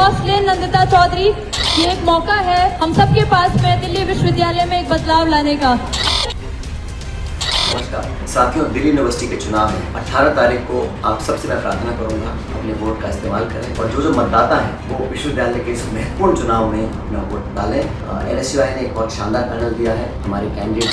Jocelyn Nandita Chaudhary, ये एक मौका है हम सबके पास में दिल्ली विश्वविद्यालय में एक बदलाव लाने का। नमस्कार साथियों, दिल्ली यूनिवर्सिटी के चुनाव है 18 तारीख को। आप सबसे मैं प्रार्थना करूंगा अपने वोट का इस्तेमाल करें और जो मतदाता है वो विश्वविद्यालय के इस महत्वपूर्ण चुनाव में अपना वोट डालें। NSUI ने एक बहुत शानदार पैनल दिया है हमारे कैंडिडेट।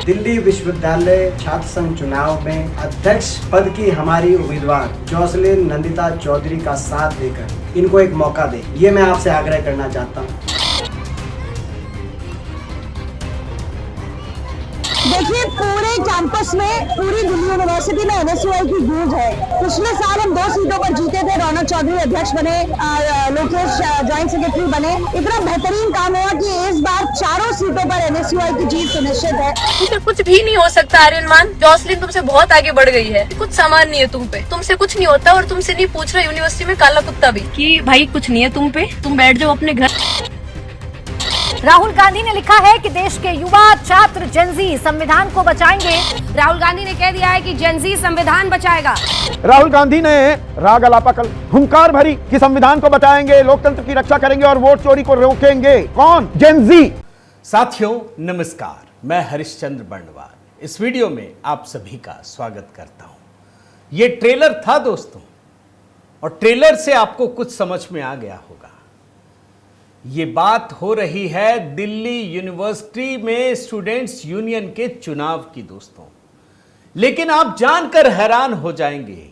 दिल्ली विश्वविद्यालय छात्र संघ चुनाव में अध्यक्ष पद की हमारी उम्मीदवार जॉसलिन नंदिता चौधरी का साथ देकर इनको एक मौका दे, ये मैं आपसे आग्रह करना चाहता हूँ। देखिए, पूरे कैंपस में, पूरी दिल्ली यूनिवर्सिटी में NSUI की गूंज है। पिछले साल हम 2 सीटों पर जीते थे, रौनक चौधरी अध्यक्ष बने, लोकेश ज्वाइंट सेक्रेटरी बने। इतना बेहतरीन काम हुआ कि इस बार 4 सीटों पर NSUI की जीत सुनिश्चित है। तुमसे कुछ भी नहीं हो सकता आर्यमान। जॉसलिन तुमसे बहुत आगे बढ़ गई है, कुछ सामान नहीं है तुम पे, तुमसे कुछ नहीं होता और तुमसे नहीं पूछ रहा यूनिवर्सिटी में काला कुत्ता भी कि भाई कुछ नहीं है तुम पे, तुम बैठ जाओ अपने घर। राहुल गांधी ने लिखा है कि देश के युवा छात्र जेनजी संविधान को बचाएंगे। राहुल गांधी ने कह दिया है कि जेनजी संविधान बचाएगा। राहुल गांधी ने राग अलापा हुंकार भरी कि संविधान को बचाएंगे, लोकतंत्र की रक्षा करेंगे और वोट चोरी को रोकेंगे। कौन? जेनजी। साथियों नमस्कार, मैं हरिश्चंद्र बंडवार इस वीडियो में आप सभी का स्वागत करता हूं। यह ट्रेलर था दोस्तों, और ट्रेलर से आपको कुछ समझ में आ गया होगा। ये बात हो रही है दिल्ली यूनिवर्सिटी में स्टूडेंट्स यूनियन के चुनाव की दोस्तों। लेकिन आप जानकर हैरान हो जाएंगे,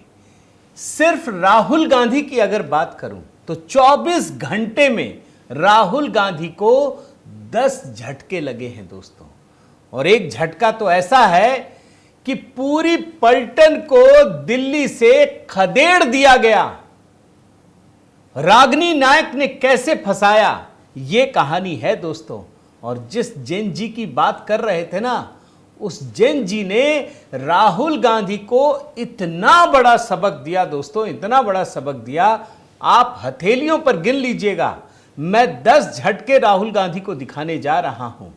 सिर्फ राहुल गांधी की अगर बात करूं तो 24 घंटे में राहुल गांधी को 10 झटके लगे हैं दोस्तों। और एक झटका तो ऐसा है कि पूरी पलटन को दिल्ली से खदेड़ दिया गया। रागिनी नायक ने कैसे फंसाया, यह कहानी है दोस्तों। और जिस जैन जी की बात कर रहे थे ना, उस जैन जी ने राहुल गांधी को इतना बड़ा सबक दिया दोस्तों, इतना बड़ा सबक दिया, आप हथेलियों पर गिन लीजिएगा। मैं 10 झटके राहुल गांधी को दिखाने जा रहा हूं।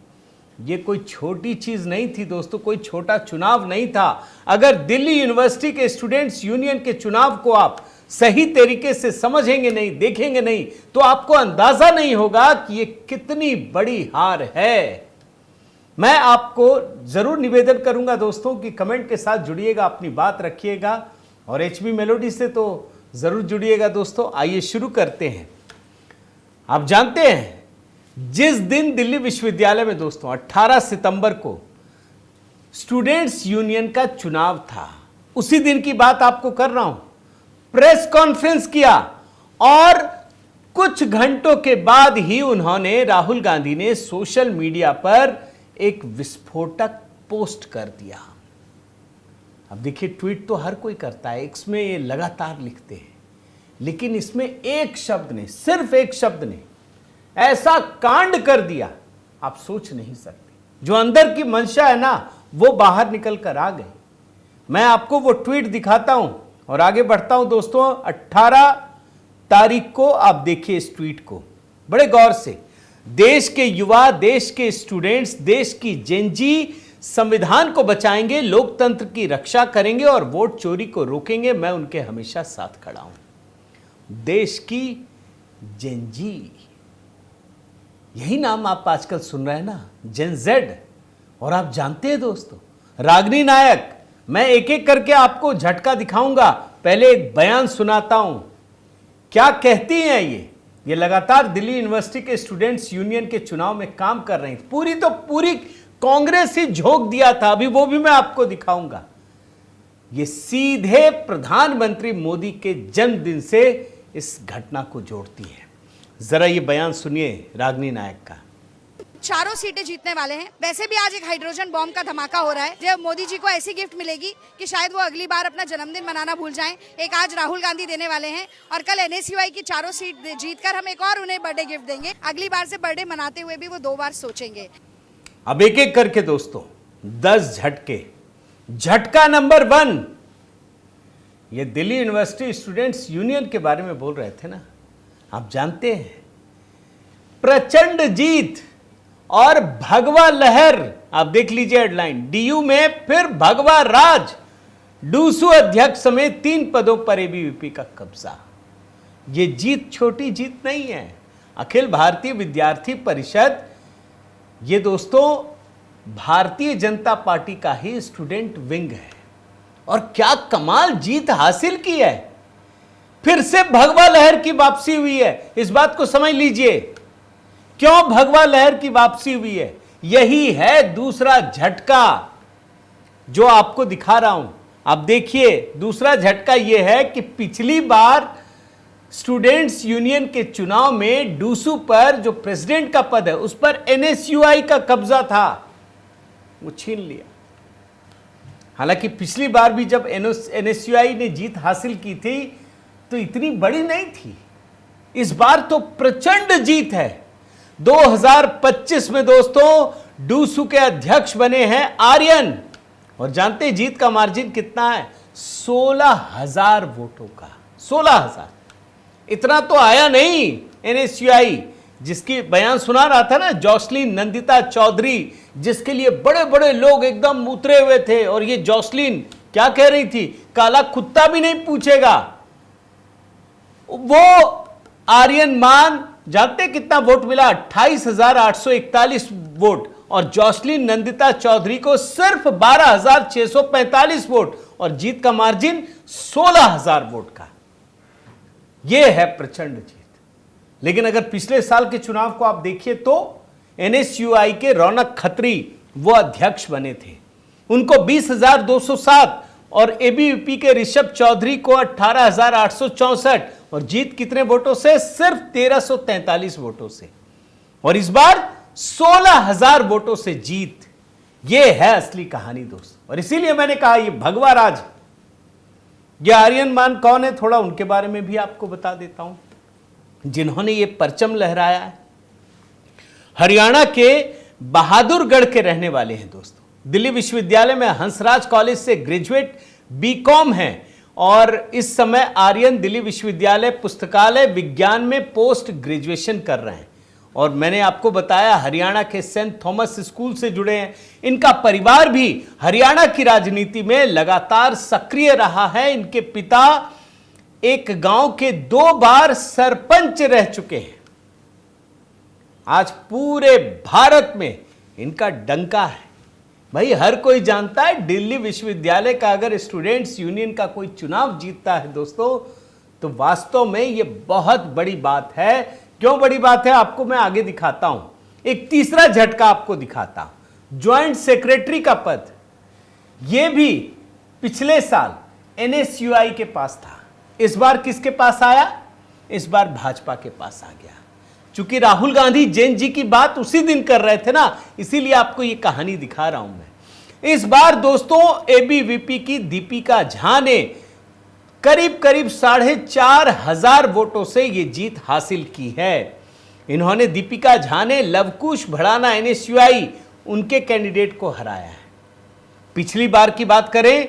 यह कोई छोटी चीज नहीं थी दोस्तों, कोई छोटा चुनाव नहीं था। अगर दिल्ली यूनिवर्सिटी के स्टूडेंट्स यूनियन के चुनाव को आप सही तरीके से समझेंगे नहीं, देखेंगे नहीं, तो आपको अंदाजा नहीं होगा कि यह कितनी बड़ी हार है। मैं आपको जरूर निवेदन करूंगा दोस्तों कि कमेंट के साथ जुड़िएगा, अपनी बात रखिएगा और HB मेलोडी से तो जरूर जुड़िएगा दोस्तों। आइए शुरू करते हैं। आप जानते हैं, जिस दिन दिल्ली विश्वविद्यालय में दोस्तों 18 सितंबर को स्टूडेंट्स यूनियन का चुनाव था, उसी दिन की बात आपको कर रहा हूं। प्रेस कॉन्फ्रेंस किया और कुछ घंटों के बाद ही उन्होंने, राहुल गांधी ने सोशल मीडिया पर एक विस्फोटक पोस्ट कर दिया। अब देखिए, ट्वीट तो हर कोई करता है, इसमें ये लगातार लिखते हैं, लेकिन इसमें एक शब्द ने, सिर्फ एक शब्द ने ऐसा कांड कर दिया, आप सोच नहीं सकते। जो अंदर की मंशा है ना, वो बाहर निकल कर आ गई। मैं आपको वो ट्वीट दिखाता हूं और आगे बढ़ता हूं दोस्तों। 18 तारीख को आप देखिए इस ट्वीट को बड़े गौर से। देश के युवा, देश के स्टूडेंट्स, देश की जेनजी संविधान को बचाएंगे, लोकतंत्र की रक्षा करेंगे और वोट चोरी को रोकेंगे। मैं उनके हमेशा साथ खड़ा हूं। देश की जेनजी, यही नाम आप आजकल सुन रहे हैं ना, जेन जेड। और आप जानते हैं दोस्तों, रागिनी नायक, मैं एक एक करके आपको झटका दिखाऊंगा। पहले एक बयान सुनाता हूं, क्या कहती हैं ये लगातार दिल्ली यूनिवर्सिटी के स्टूडेंट्स यूनियन के चुनाव में काम कर रही थी। पूरी कांग्रेस ही झोंक दिया था, अभी वो भी मैं आपको दिखाऊंगा। ये सीधे प्रधानमंत्री मोदी के जन्मदिन से इस घटना को जोड़ती है। जरा ये बयान सुनिए रागिनी नायक का। 4 सीटें जीतने वाले हैं। वैसे भी आज एक हाइड्रोजन बॉम्ब का धमाका हो रहा है, जब मोदी जी को ऐसी गिफ्ट मिलेगी कि शायद वो अगली बार अपना जन्मदिन मनाना भूल जाएं। एक आज राहुल गांधी देने वाले हैं और कल NSUI की 4 सीट जीतकर हम एक और उन्हें बर्थडे गिफ्ट देंगे। अगली बार से बर्थडे मनाते हुए भी वो 2 बार सोचेंगे। अब एक एक करके दोस्तों 10 झटके। झटका नंबर 1, ये दिल्ली यूनिवर्सिटी स्टूडेंट्स यूनियन के बारे में बोल रहे थे ना, आप जानते हैं प्रचंड जीत और भगवा लहर आप देख लीजिए हेडलाइन, डीयू में फिर भगवा राज, डूसू अध्यक्ष समेत 3 पदों पर एबीवीपी का कब्जा। ये जीत छोटी जीत नहीं है। अखिल भारतीय विद्यार्थी परिषद ये दोस्तों भारतीय जनता पार्टी का ही स्टूडेंट विंग है और क्या कमाल जीत हासिल की है। फिर से भगवा लहर की वापसी हुई है। इस बात को समझ लीजिए क्यों भगवा लहर की वापसी हुई है। यही है दूसरा झटका जो आपको दिखा रहा हूं। आप देखिए, दूसरा झटका यह है कि पिछली बार स्टूडेंट्स यूनियन के चुनाव में डूसू पर जो प्रेसिडेंट का पद है उस पर एनएसयूआई का कब्जा था, वो छीन लिया। हालांकि पिछली बार भी जब एनएसयूआई ने जीत हासिल की थी तो इतनी बड़ी नहीं थी। इस बार तो प्रचंड जीत है। 2025 में दोस्तों डूसू के अध्यक्ष बने हैं आर्यन और जानते हैं जीत का मार्जिन कितना है? 16,000 वोटों का। 16,000 इतना तो आया नहीं। एनएसयूआई जिसकी बयान सुना रहा था ना, जॉसलीन नंदिता चौधरी, जिसके लिए बड़े बड़े लोग एकदम उतरे हुए थे और ये जॉसलीन क्या कह रही थी, काला कुत्ता भी नहीं पूछेगा। वो आर्यन मान जानते कितना वोट मिला? 28,841 वोट और जॉसलीन नंदिता चौधरी को सिर्फ 12,645 वोट और जीत का मार्जिन 16,000 वोट का। यह है प्रचंड जीत। लेकिन अगर पिछले साल के चुनाव को आप देखिए तो एनएसयूआई के रौनक खत्री वो अध्यक्ष बने थे, उनको 20,207 और एबीवीपी के ऋषभ चौधरी को 18,864 और जीत कितने वोटों से? सिर्फ 1,343 वोटों से। और इस बार 16,000 वोटों से जीत। यह है असली कहानी दोस्त। और इसीलिए मैंने कहा यह भगवा राज। ये आर्यन मान कौन है, थोड़ा उनके बारे में भी आपको बता देता हूं, जिन्होंने ये परचम लहराया है। हरियाणा के बहादुरगढ़ के रहने वाले हैं दोस्तों। दिल्ली विश्वविद्यालय में हंसराज कॉलेज से ग्रेजुएट बीकॉम हैं और इस समय आर्यन दिल्ली विश्वविद्यालय पुस्तकालय विज्ञान में पोस्ट ग्रेजुएशन कर रहे हैं। और मैंने आपको बताया हरियाणा के सेंट थॉमस स्कूल से जुड़े हैं। इनका परिवार भी हरियाणा की राजनीति में लगातार सक्रिय रहा है। इनके पिता एक गांव के 2 बार सरपंच रह चुके हैं। आज पूरे भारत में इनका डंका है। भाई हर कोई जानता है दिल्ली विश्वविद्यालय का अगर स्टूडेंट्स यूनियन का कोई चुनाव जीतता है दोस्तों तो वास्तव में यह बहुत बड़ी बात है। क्यों बड़ी बात है आपको मैं आगे दिखाता हूं। एक तीसरा झटका आपको दिखाता हूं, ज्वाइंट सेक्रेटरी का पद। यह भी पिछले साल एनएसयूआई के पास था। इस बार किसके पास आया? इस बार भाजपा के पास आ गया। चूंकि राहुल गांधी जैन जी की बात उसी दिन कर रहे थे ना, इसीलिए आपको यह कहानी दिखा रहा हूं मैं। इस बार दोस्तों एबीवीपी की दीपिका झा ने करीब 4,500 वोटों से यह जीत हासिल की है। इन्होंने दीपिका झा ने लवकुश भड़ाना एनएसयूआई उनके कैंडिडेट को हराया है। पिछली बार की बात करें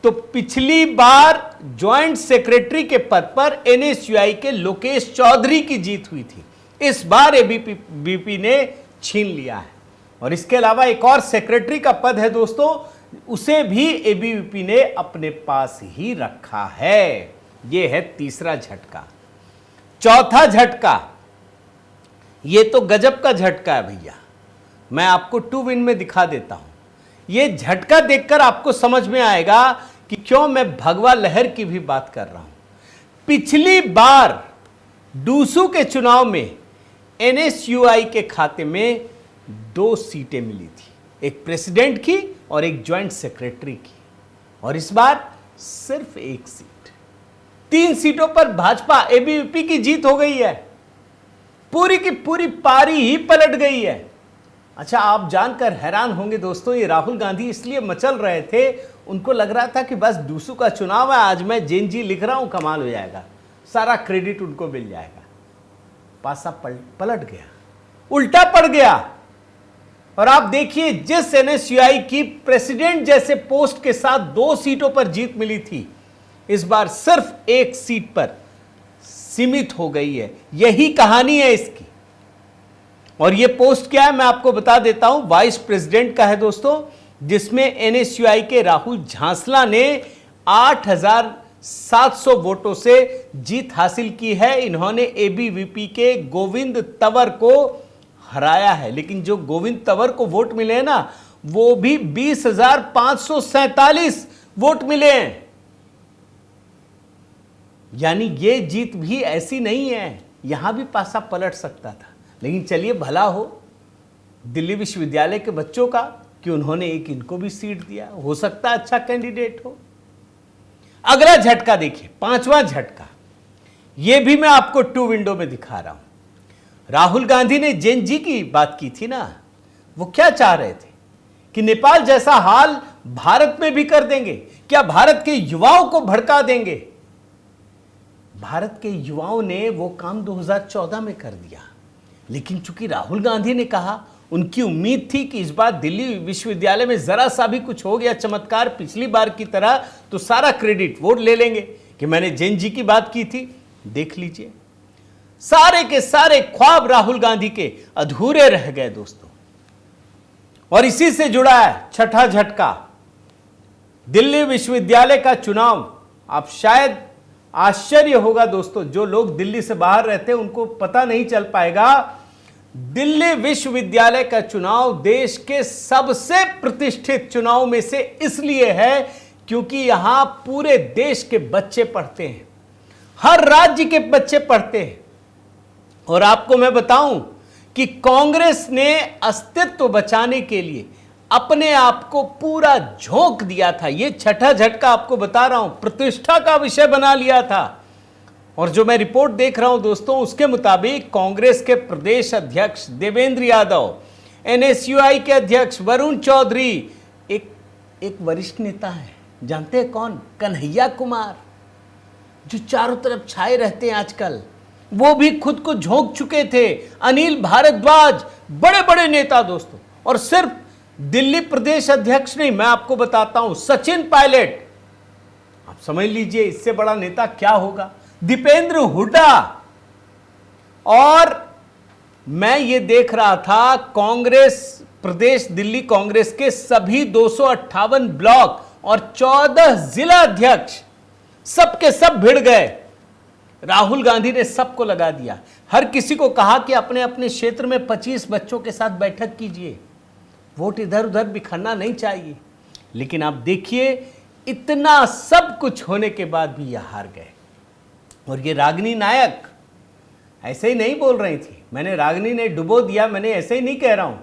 तो पिछली बार ज्वाइंट सेक्रेटरी के पद पर एनएसयूआई के लोकेश चौधरी की जीत हुई थी। इस बार एबीवीपी ने छीन लिया है। और इसके अलावा एक और सेक्रेटरी का पद है दोस्तों, उसे भी एबीवीपी ने अपने पास ही रखा है। यह है तीसरा झटका। चौथा झटका, यह तो गजब का झटका है भैया। मैं आपको 2 विन में दिखा देता हूं। यह झटका देखकर आपको समझ में आएगा कि क्यों मैं भगवा लहर की भी बात कर रहा हूं। पिछली बार डूसू के चुनाव में एनएसयूआई के खाते में 2 सीटें मिली थी, एक प्रेसिडेंट की और एक ज्वाइंट सेक्रेटरी की। और इस बार सिर्फ 1 सीट। 3 सीटों पर भाजपा एबीवीपी की जीत हो गई है। पूरी की पूरी पारी ही पलट गई है। अच्छा, आप जानकर हैरान होंगे दोस्तों, ये राहुल गांधी इसलिए मचल रहे थे, उनको लग रहा था कि बस डूसू का चुनाव है, आज मैं जैन जी लिख रहा हूं, कमाल हो जाएगा, सारा क्रेडिट उनको मिल जाएगा। पासा पलट गया, उल्टा पड़ गया। और आप देखिए, जिस एनएसयूआई की प्रेसिडेंट जैसे पोस्ट के साथ 2 सीटों पर जीत मिली थी, इस बार सिर्फ 1 सीट पर सीमित हो गई है। यही कहानी है इसकी। और ये पोस्ट क्या है मैं आपको बता देता हूं, वाइस प्रेसिडेंट का है दोस्तों, जिसमें एनएसयूआई के राहुल झांसला ने 8,700 वोटों से जीत हासिल की है। इन्होंने एबीवीपी के गोविंद तंवर को हराया है, लेकिन जो गोविंद तंवर को वोट मिले हैं ना, वो भी 20,547 वोट मिले हैं। यानी ये जीत भी ऐसी नहीं है, यहां भी पासा पलट सकता था। लेकिन चलिए, भला हो दिल्ली विश्वविद्यालय के बच्चों का कि उन्होंने एक इनको भी सीट दिया, हो सकता है अच्छा कैंडिडेट हो। अगला झटका देखिए, 5वां झटका, यह भी मैं आपको 2 विंडो में दिखा रहा हूं। राहुल गांधी ने जेन जी की बात की थी ना, वो क्या चाह रहे थे कि नेपाल जैसा हाल भारत में भी कर देंगे, क्या भारत के युवाओं को भड़का देंगे। भारत के युवाओं ने वो काम 2014 में कर दिया, लेकिन चूंकि राहुल गांधी ने कहा, उनकी उम्मीद थी कि इस बार दिल्ली विश्वविद्यालय में जरा सा भी कुछ हो गया चमत्कार पिछली बार की तरह, तो सारा क्रेडिट वो ले लेंगे कि मैंने जेन जी की बात की थी। देख लीजिए, सारे के सारे ख्वाब राहुल गांधी के अधूरे रह गए दोस्तों। और इसी से जुड़ा है छठा झटका, दिल्ली विश्वविद्यालय का चुनाव। आप शायद आश्चर्य होगा दोस्तों, जो लोग दिल्ली से बाहर रहते हैं उनको पता नहीं चल पाएगा, दिल्ली विश्वविद्यालय का चुनाव देश के सबसे प्रतिष्ठित चुनाव में से इसलिए है क्योंकि यहां पूरे देश के बच्चे पढ़ते हैं, हर राज्य के बच्चे पढ़ते हैं। और आपको मैं बताऊं कि कांग्रेस ने अस्तित्व बचाने के लिए अपने आप को पूरा झोंक दिया था। यह छठा झटका आपको बता रहा हूं, प्रतिष्ठा का विषय बना लिया था। और जो मैं रिपोर्ट देख रहा हूं दोस्तों, उसके मुताबिक कांग्रेस के प्रदेश अध्यक्ष देवेंद्र यादव, एनएसयूआई के अध्यक्ष वरुण चौधरी, एक वरिष्ठ नेता है, जानते हैं कौन? कन्हैया कुमार, जो चारों तरफ छाए रहते हैं आजकल, वो भी खुद को झोंक चुके थे। अनिल भारद्वाज, बड़े बड़े नेता दोस्तों। और सिर्फ दिल्ली प्रदेश अध्यक्ष नहीं, मैं आपको बताता हूं, सचिन पायलट, आप समझ लीजिए इससे बड़ा नेता क्या होगा, दीपेंद्र हुड्डा। और मैं ये देख रहा था, कांग्रेस प्रदेश दिल्ली कांग्रेस के सभी 258 ब्लॉक और 14 जिला अध्यक्ष सबके सब भिड़ गए। राहुल गांधी ने सबको लगा दिया, हर किसी को कहा कि अपने अपने क्षेत्र में 25 बच्चों के साथ बैठक कीजिए, वोट इधर उधर बिखरना नहीं चाहिए। लेकिन आप देखिए, इतना सब कुछ होने के बाद भी यह हार गए। और ये रागिनी नायक ऐसे ही नहीं बोल रही थी, मैंने रागिनी ने डुबो दिया, मैंने ऐसे ही नहीं कह रहा हूं।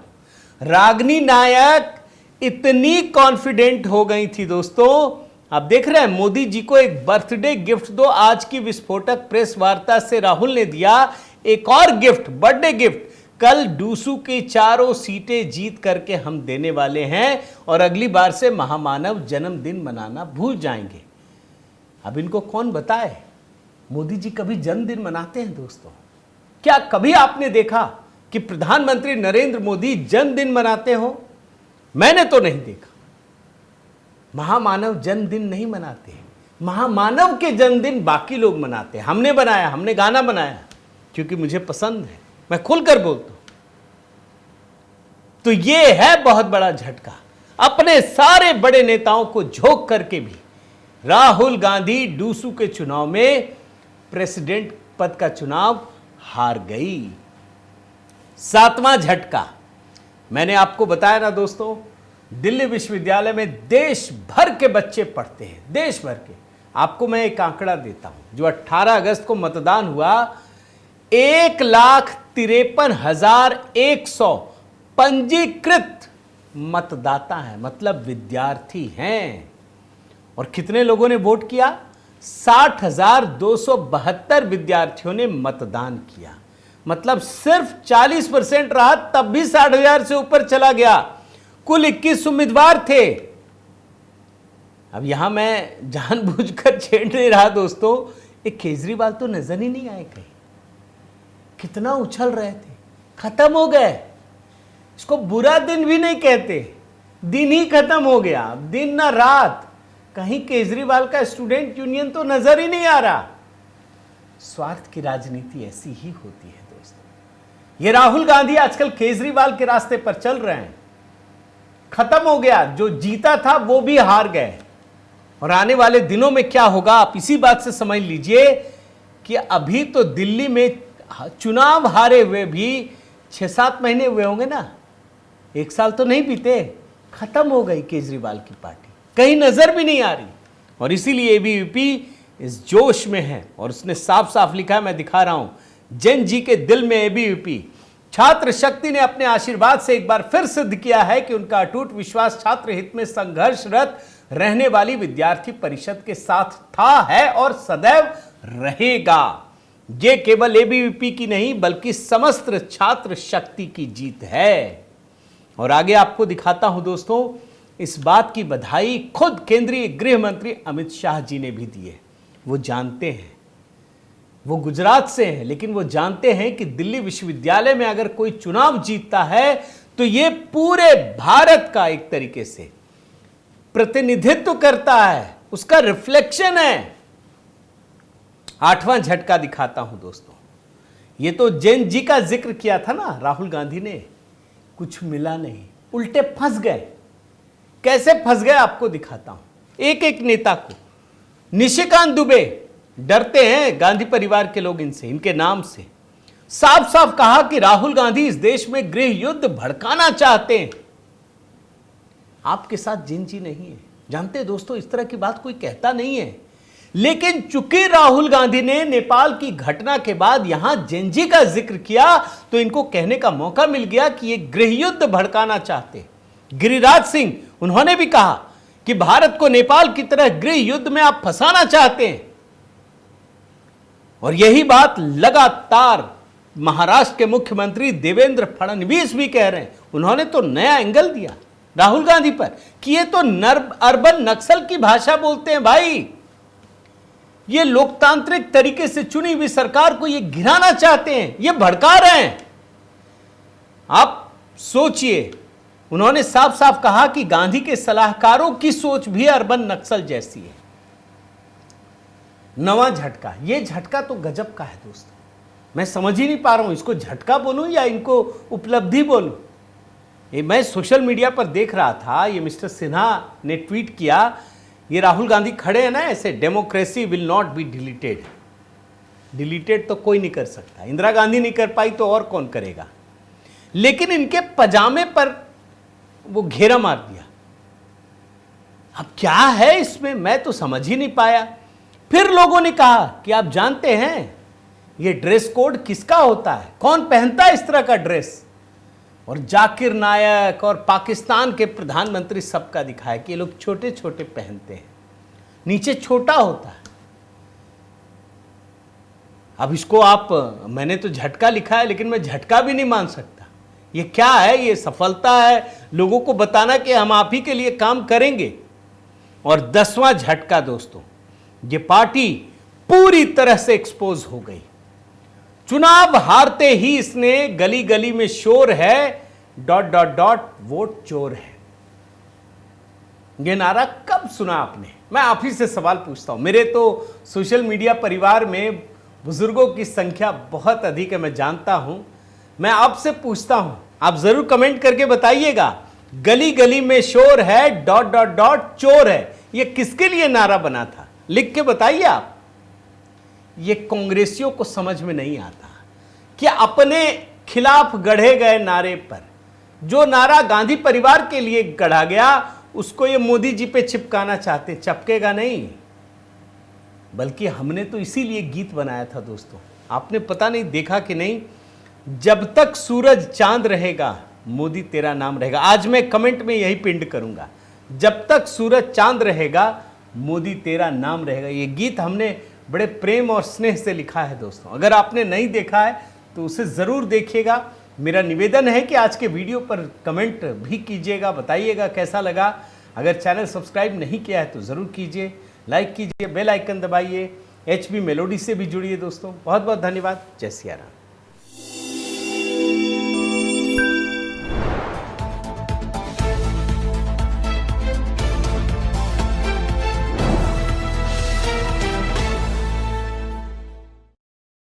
रागिनी नायक इतनी कॉन्फिडेंट हो गई थी दोस्तों, आप देख रहे हैं, मोदी जी को एक बर्थडे गिफ्ट दो, आज की विस्फोटक प्रेस वार्ता से राहुल ने दिया एक और गिफ्ट, बर्थडे गिफ्ट, कल डूसू की 4 सीटें जीत करके हम देने वाले हैं और अगली बार से महामानव जन्मदिन मनाना भूल जाएंगे। अब इनको कौन बताए, मोदी जी कभी जन्मदिन मनाते हैं दोस्तों? क्या कभी आपने देखा कि प्रधानमंत्री नरेंद्र मोदी जन्मदिन मनाते हो? मैंने तो नहीं देखा। महामानव जन्मदिन नहीं मनाते, महामानव के जन्मदिन बाकी लोग मनाते हैं। हमने बनाया, हमने गाना बनाया क्योंकि मुझे पसंद है, मैं खुलकर बोलता हूं। तो यह है बहुत बड़ा झटका, अपने सारे बड़े नेताओं को झोंक करके भी राहुल गांधी डूसू के चुनाव में प्रेसिडेंट पद का चुनाव हार गई। 7वां झटका, मैंने आपको बताया ना दोस्तों, दिल्ली विश्वविद्यालय में देश भर के बच्चे पढ़ते हैं, देश भर के। आपको मैं एक आंकड़ा देता हूं, जो 18 अगस्त को मतदान हुआ, 1,53,100 पंजीकृत मतदाता हैं, मतलब विद्यार्थी हैं। और कितने लोगों ने वोट किया? 60,272 विद्यार्थियों ने मतदान किया, मतलब सिर्फ 40% रहा, तब भी 60,000 से ऊपर चला गया। कुल 21 उम्मीदवार थे। अब यहां मैं जानबूझकर छेड़ नहीं रहा दोस्तों, एक केजरीवाल तो नजर ही नहीं आए कहीं, कितना उछल रहे थे, खत्म हो गए। इसको बुरा दिन भी नहीं कहते, दिन ही खत्म हो गया, दिन ना रात। कहीं केजरीवाल का स्टूडेंट यूनियन तो नजर ही नहीं आ रहा। स्वार्थ की राजनीति ऐसी ही होती है दोस्तों। ये राहुल गांधी आजकल केजरीवाल के रास्ते पर चल रहे हैं। खत्म हो गया, जो जीता था वो भी हार गए। और आने वाले दिनों में क्या होगा आप इसी बात से समझ लीजिए कि अभी तो दिल्ली में चुनाव हारे हुए भी 6-7 महीने हुए होंगे ना, 1 साल तो नहीं बीते। खत्म हो गई केजरीवाल की पार्टी, कहीं नजर भी नहीं आ रही। और इसीलिए एबीवीपी इस जोश में है और उसने साफ साफ लिखा है, मैं दिखा रहा हूं, जैन जी के दिल में एबीवीपी। छात्र शक्ति ने अपने आशीर्वाद से एक बार फिर सिद्ध किया है कि उनका अटूट विश्वास छात्र हित में संघर्षरत रहने वाली विद्यार्थी परिषद के साथ था, है और सदैव रहेगा। ये केवल एबीवीपी की नहीं बल्कि समस्त छात्र शक्ति की जीत है। और आगे आपको दिखाता हूं दोस्तों, इस बात की बधाई खुद केंद्रीय गृह मंत्री अमित शाह जी ने भी दी है। वो जानते हैं, वो गुजरात से हैं, लेकिन वो जानते हैं कि दिल्ली विश्वविद्यालय में अगर कोई चुनाव जीतता है तो ये पूरे भारत का एक तरीके से प्रतिनिधित्व करता है, उसका रिफ्लेक्शन है। 8वां झटका दिखाता हूं दोस्तों। ये तो जैन जी का जिक्र किया था ना राहुल गांधी ने, कुछ मिला नहीं, उल्टे फंस गए। कैसे फंस गए आपको दिखाता हूं, एक एक नेता को। निशिकांत दुबे, डरते हैं गांधी परिवार के लोग इनसे, इनके नाम से। साफ साफ कहा कि राहुल गांधी इस देश में गृह युद्ध भड़काना चाहते हैं। आपके साथ जैन जी नहीं है, जानते हैं दोस्तों, इस तरह की बात कोई कहता नहीं है। लेकिन चूंकि राहुल गांधी ने नेपाल की घटना के बाद यहां जैन जी का जिक्र किया तो इनको कहने का मौका मिल गया कि ये गृह युद्ध भड़काना चाहते। गिरिराज सिंह, उन्होंने भी कहा कि भारत को नेपाल की तरह गृह युद्ध में आप फंसाना चाहते हैं। और यही बात लगातार महाराष्ट्र के मुख्यमंत्री देवेंद्र फडणवीस भी कह रहे हैं। उन्होंने तो नया एंगल दिया राहुल गांधी पर कि ये तो अर्बन नक्सल की भाषा बोलते हैं भाई, ये लोकतांत्रिक तरीके से चुनी हुई सरकार को ये गिराना चाहते हैं, ये भड़का रहे हैं। आप सोचिए, उन्होंने साफ साफ कहा कि गांधी के सलाहकारों की सोच भी अर्बन नक्सल जैसी है। 9वां झटका, ये झटका तो गजब का है दोस्तों, मैं समझ ही नहीं पा रहा हूं इसको झटका बोलूं या इनको उपलब्धि बोलूं। ये मैं सोशल मीडिया पर देख रहा था, ये मिस्टर सिन्हा ने ट्वीट किया, ये राहुल गांधी खड़े हैं ना ऐसे, democracy will not be deleted. Deleted तो कोई नहीं कर सकता, इंदिरा गांधी नहीं कर पाई तो और कौन करेगा। लेकिन इनके पजामे पर वो घेरा मार दिया। अब क्या है इसमें, मैं तो समझ ही नहीं पाया। फिर लोगों ने कहा कि आप जानते हैं ये ड्रेस कोड किसका होता है, कौन पहनता है इस तरह का ड्रेस। और जाकिर नायक और पाकिस्तान के प्रधानमंत्री सबका दिखाया कि ये लोग छोटे छोटे पहनते हैं, नीचे छोटा होता है। अब इसको आप, मैंने तो झटका लिखा है लेकिन मैं झटका भी नहीं मान सकता। ये क्या है, ये सफलता है लोगों को बताना कि हम आप ही के लिए काम करेंगे। और 10वां झटका दोस्तों, ये पार्टी पूरी तरह से एक्सपोज हो गई। चुनाव हारते ही इसने गली गली में शोर है ... वोट चोर है। यह नारा कब सुना आपने? मैं आप ही से सवाल पूछता हूं। मेरे तो सोशल मीडिया परिवार में बुजुर्गों की संख्या बहुत अधिक है, मैं जानता हूं। मैं आपसे पूछता हूं, आप जरूर कमेंट करके बताइएगा, गली गली में शोर है ... चोर है, यह किसके लिए नारा बना था? लिख के बताइए आप। ये कांग्रेसियों को समझ में नहीं आता कि अपने खिलाफ गढ़े गए नारे पर, जो नारा गांधी परिवार के लिए गढ़ा गया, उसको ये मोदी जी पे चिपकाना चाहते। चिपकेगा नहीं, बल्कि हमने तो इसीलिए गीत बनाया था दोस्तों। आपने पता नहीं देखा कि नहीं, जब तक सूरज चांद रहेगा मोदी तेरा नाम रहेगा। आज मैं कमेंट में यही पिंड करूंगा, जब तक सूरज चांद रहेगा मोदी तेरा नाम रहेगा। ये गीत हमने बड़े प्रेम और स्नेह से लिखा है दोस्तों। अगर आपने नहीं देखा है तो उसे ज़रूर देखिएगा। मेरा निवेदन है कि आज के वीडियो पर कमेंट भी कीजिएगा, बताइएगा कैसा लगा। अगर चैनल सब्सक्राइब नहीं किया है तो ज़रूर कीजिए, लाइक कीजिए, बेल आइकन दबाइए। HB मेलोडी से भी जुड़िए दोस्तों। बहुत बहुत धन्यवाद। जय सिया राम।